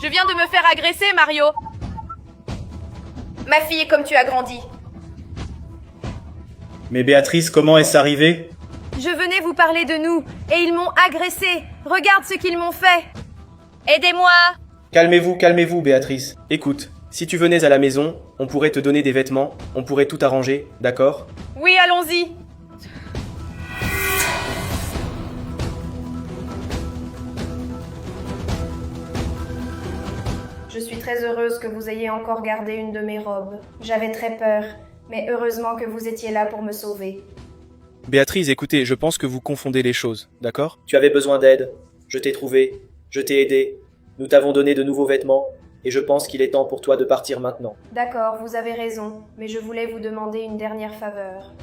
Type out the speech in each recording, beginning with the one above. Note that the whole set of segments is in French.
Je viens de me faire agresser, Mario. Ma fille est comme tu as grandi. Mais Béatrice, comment est-ce arrivé? Je venais vous parler de nous, et ils m'ont agressé. Regarde ce qu'ils m'ont fait. Aidez-moi. Calmez-vous, Béatrice. Écoute, si tu venais à la maison, on pourrait te donner des vêtements, on pourrait tout arranger, d'accord? Oui, allons-y. Je suis très heureuse que vous ayez encore gardé une de mes robes. J'avais très peur, mais heureusement que vous étiez là pour me sauver. Béatrice, écoutez, je pense que vous confondez les choses, d'accord? Tu avais besoin d'aide, je t'ai trouvé, je t'ai aidé, nous t'avons donné de nouveaux vêtements, et je pense qu'il est temps pour toi de partir maintenant. D'accord, vous avez raison, mais je voulais vous demander une dernière faveur.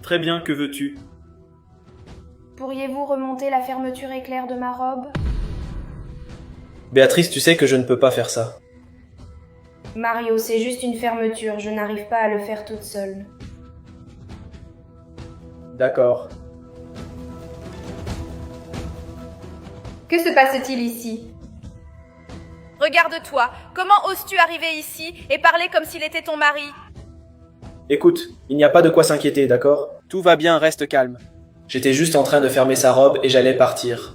Très bien, que veux-tu? Pourriez-vous remonter la fermeture éclair de ma robe? Béatrice, tu sais que je ne peux pas faire ça. Mario, c'est juste une fermeture, je n'arrive pas à le faire toute seule. D'accord. Que se passe-t-il ici? Regarde-toi. Comment oses-tu arriver ici et parler comme s'il était ton mari? Écoute, il n'y a pas de quoi s'inquiéter, d'accord? Tout va bien, reste calme. J'étais juste en train de fermer sa robe et j'allais partir.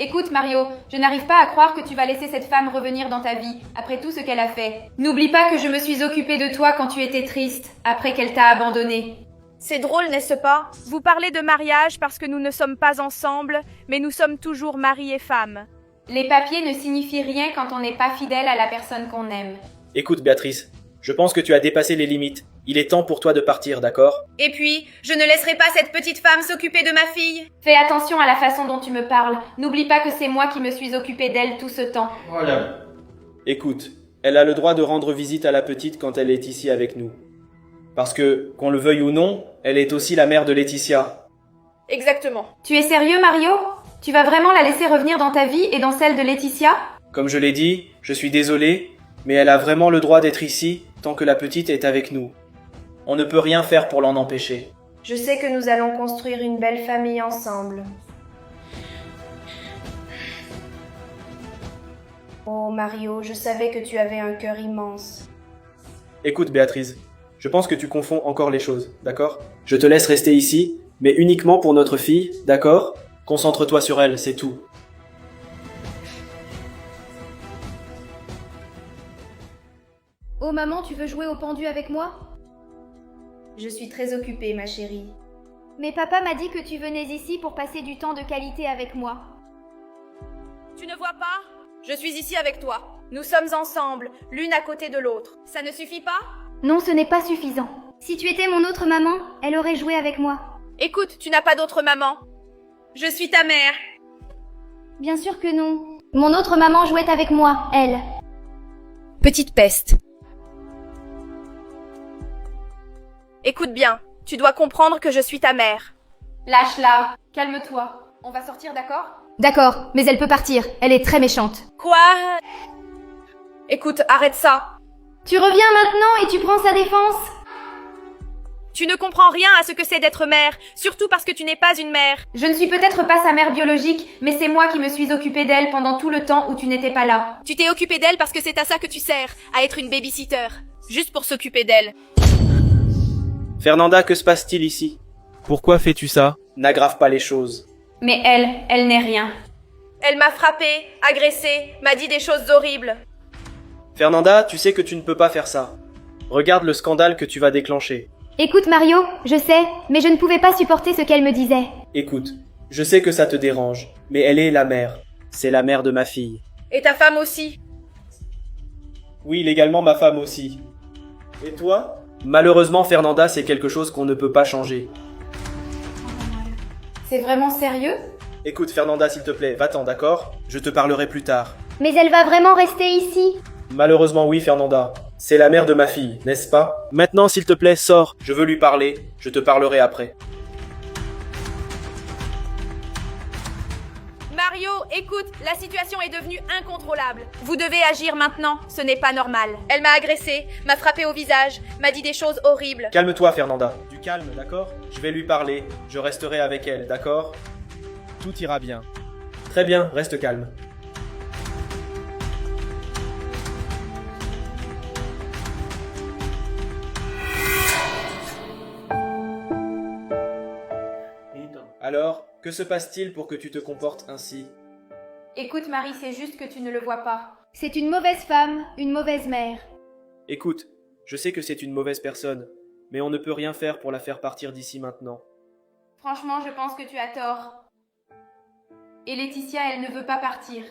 Écoute Mario, je n'arrive pas à croire que tu vas laisser cette femme revenir dans ta vie, après tout ce qu'elle a fait. N'oublie pas que je me suis occupée de toi quand tu étais triste, après qu'elle t'a abandonné. C'est drôle, n'est-ce pas? Vous parlez de mariage parce que nous ne sommes pas ensemble, mais nous sommes toujours mari et femme. Les papiers ne signifient rien quand on n'est pas fidèle à la personne qu'on aime. Écoute, Béatrice, je pense que tu as dépassé les limites. Il est temps pour toi de partir, d'accord? Et puis, je ne laisserai pas cette petite femme s'occuper de ma fille. Fais attention à la façon dont tu me parles. N'oublie pas que c'est moi qui me suis occupée d'elle tout ce temps. Voilà. Écoute, elle a le droit de rendre visite à la petite quand elle est ici avec nous. Parce que, qu'on le veuille ou non, elle est aussi la mère de Laetitia. Exactement. Tu es sérieux Mario? Tu vas vraiment la laisser revenir dans ta vie et dans celle de Laetitia? Comme je l'ai dit, je suis désolé, mais elle a vraiment le droit d'être ici tant que la petite est avec nous. On ne peut rien faire pour l'en empêcher. Je sais que nous allons construire une belle famille ensemble. Oh Mario, je savais que tu avais un cœur immense. Écoute Béatrice, je pense que tu confonds encore les choses, d'accord? Je te laisse rester ici, mais uniquement pour notre fille, d'accord? Concentre-toi sur elle, c'est tout. Oh maman, tu veux jouer au pendu avec moi? Je suis très occupée, ma chérie. Mais papa m'a dit que tu venais ici pour passer du temps de qualité avec moi. Tu ne vois pas? Je suis ici avec toi. Nous sommes ensemble, l'une à côté de l'autre. Ça ne suffit pas? Non, ce n'est pas suffisant. Si tu étais mon autre maman, elle aurait joué avec moi. Écoute, tu n'as pas d'autre maman. Je suis ta mère. Bien sûr que non. Mon autre maman jouait avec moi, elle. Petite peste. Écoute bien, tu dois comprendre que je suis ta mère. Lâche-la. Calme-toi. On va sortir, d'accord? D'accord, mais elle peut partir. Elle est très méchante. Quoi? Écoute, arrête ça. Tu reviens maintenant et tu prends sa défense? Tu ne comprends rien à ce que c'est d'être mère, surtout parce que tu n'es pas une mère. Je ne suis peut-être pas sa mère biologique, mais c'est moi qui me suis occupée d'elle pendant tout le temps où tu n'étais pas là. Tu t'es occupée d'elle parce que c'est à ça que tu sers, à être une babysitter. Juste pour s'occuper d'elle. Fernanda, que se passe-t-il ici? Pourquoi fais-tu ça? N'aggrave pas les choses. Mais elle n'est rien. Elle m'a frappée, agressée, m'a dit des choses horribles. Fernanda, tu sais que tu ne peux pas faire ça. Regarde le scandale que tu vas déclencher. Écoute Mario, je sais, mais je ne pouvais pas supporter ce qu'elle me disait. Écoute, je sais que ça te dérange, mais elle est la mère. C'est la mère de ma fille. Et ta femme aussi. Oui, légalement ma femme aussi. Et toi? Malheureusement, Fernanda, c'est quelque chose qu'on ne peut pas changer. C'est vraiment sérieux? Écoute, Fernanda, s'il te plaît, va-t'en, d'accord? Je te parlerai plus tard. Mais elle va vraiment rester ici? Malheureusement, oui, Fernanda. C'est la mère de ma fille, n'est-ce pas? Maintenant, s'il te plaît, sors. Je veux lui parler. Je te parlerai après. Mario, écoute, la situation est devenue incontrôlable. Vous devez agir maintenant, ce n'est pas normal. Elle m'a agressée, m'a frappé au visage, m'a dit des choses horribles. Calme-toi, Fernanda. Du calme, d'accord? Je vais lui parler. Je resterai avec elle, d'accord? Tout ira bien. Très bien, reste calme. Alors, que se passe-t-il pour que tu te comportes ainsi? Écoute, Marie, c'est juste que tu ne le vois pas. C'est une mauvaise femme, une mauvaise mère. Écoute, je sais que c'est une mauvaise personne, mais on ne peut rien faire pour la faire partir d'ici maintenant. Franchement, je pense que tu as tort. Et Laetitia, elle ne veut pas partir.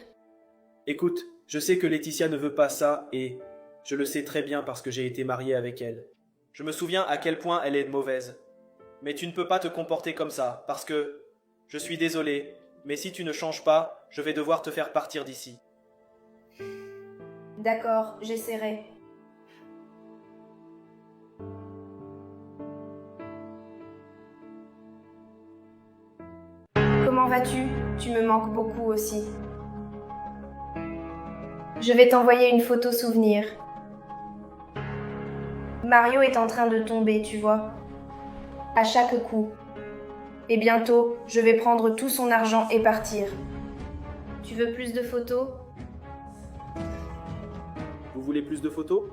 Écoute, je sais que Laetitia ne veut pas ça et je le sais très bien parce que j'ai été marié avec elle. Je me souviens à quel point elle est mauvaise. Mais tu ne peux pas te comporter comme ça parce que je suis désolé, mais si tu ne changes pas, je vais devoir te faire partir d'ici. D'accord, j'essaierai. Comment vas-tu? Tu me manques beaucoup aussi. Je vais t'envoyer une photo souvenir. Mario est en train de tomber, tu vois. À chaque coup. Et bientôt, je vais prendre tout son argent et partir. Tu veux plus de photos? Vous voulez plus de photos?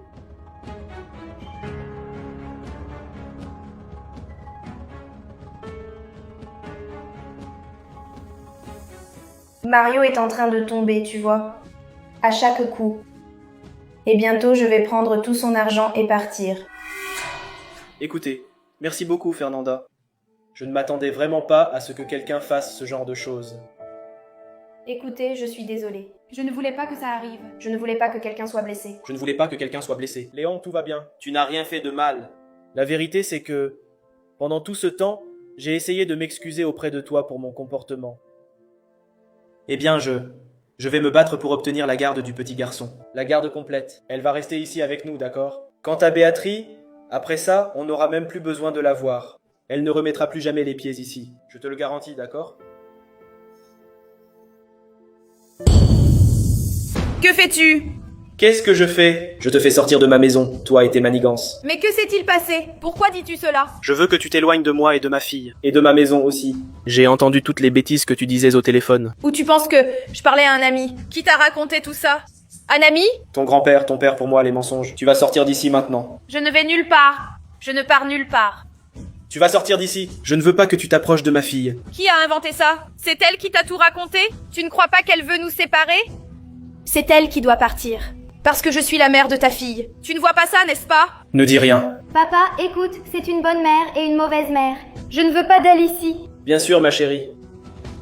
Mario est en train de tomber, tu vois. À chaque coup. Et bientôt, je vais prendre tout son argent et partir. Écoutez, merci beaucoup Fernanda. Je ne m'attendais vraiment pas à ce que quelqu'un fasse ce genre de choses. Écoutez, je suis désolée. Je ne voulais pas que ça arrive. Je ne voulais pas que quelqu'un soit blessé. Je ne voulais pas que quelqu'un soit blessé. Léon, tout va bien. Tu n'as rien fait de mal. La vérité, c'est que, pendant tout ce temps, j'ai essayé de m'excuser auprès de toi pour mon comportement. Eh bien, je vais me battre pour obtenir la garde du petit garçon. La garde complète. Elle va rester ici avec nous, d'accord? Quant à Béatrice, après ça, on n'aura même plus besoin de la voir. Elle ne remettra plus jamais les pieds ici. Je te le garantis, d'accord? Que fais-tu? Qu'est-ce que je fais? Je te fais sortir de ma maison, toi et tes manigances. Mais que s'est-il passé? Pourquoi dis-tu cela? Je veux que tu t'éloignes de moi et de ma fille. Et de ma maison aussi. J'ai entendu toutes les bêtises que tu disais au téléphone. Ou tu penses que je parlais à un ami? Qui t'a raconté tout ça? Un ami? Ton grand-père, ton père pour moi, les mensonges. Tu vas sortir d'ici maintenant. Je ne vais nulle part. Je ne pars nulle part. Tu vas sortir d'ici. Je ne veux pas que tu t'approches de ma fille. Qui a inventé ça? C'est elle qui t'a tout raconté? Tu ne crois pas qu'elle veut nous séparer? C'est elle qui doit partir. Parce que je suis la mère de ta fille. Tu ne vois pas ça, n'est-ce pas? Ne dis rien. Papa, écoute, c'est une bonne mère et une mauvaise mère. Je ne veux pas d'elle ici. Bien sûr, ma chérie.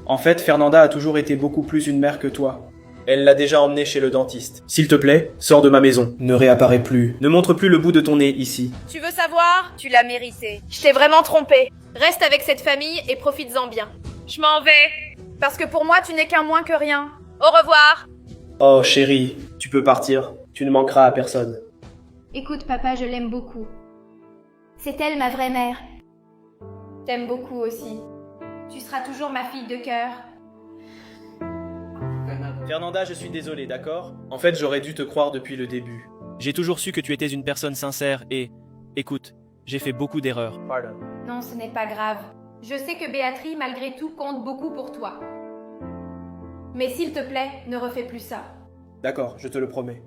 En fait, Fernanda a toujours été beaucoup plus une mère que toi. Elle l'a déjà emmenée chez le dentiste. S'il te plaît, sors de ma maison. Ne réapparais plus. Ne montre plus le bout de ton nez ici. Tu veux savoir? Tu l'as mérité. Je t'ai vraiment trompé. Reste avec cette famille et profites-en bien. Je m'en vais. Parce que pour moi, tu n'es qu'un moins que rien. Au revoir. Oh, chérie, tu peux partir. Tu ne manqueras à personne. Écoute, papa, je l'aime beaucoup. C'est elle ma vraie mère. T'aimes beaucoup aussi. Tu seras toujours ma fille de cœur. Fernanda, je suis désolé, d'accord? En fait, j'aurais dû te croire depuis le début. J'ai toujours su que tu étais une personne sincère et... Écoute, j'ai fait beaucoup d'erreurs. Pardon. Non, ce n'est pas grave. Je sais que Béatrice, malgré tout, compte beaucoup pour toi. Mais s'il te plaît, ne refais plus ça. D'accord, je te le promets.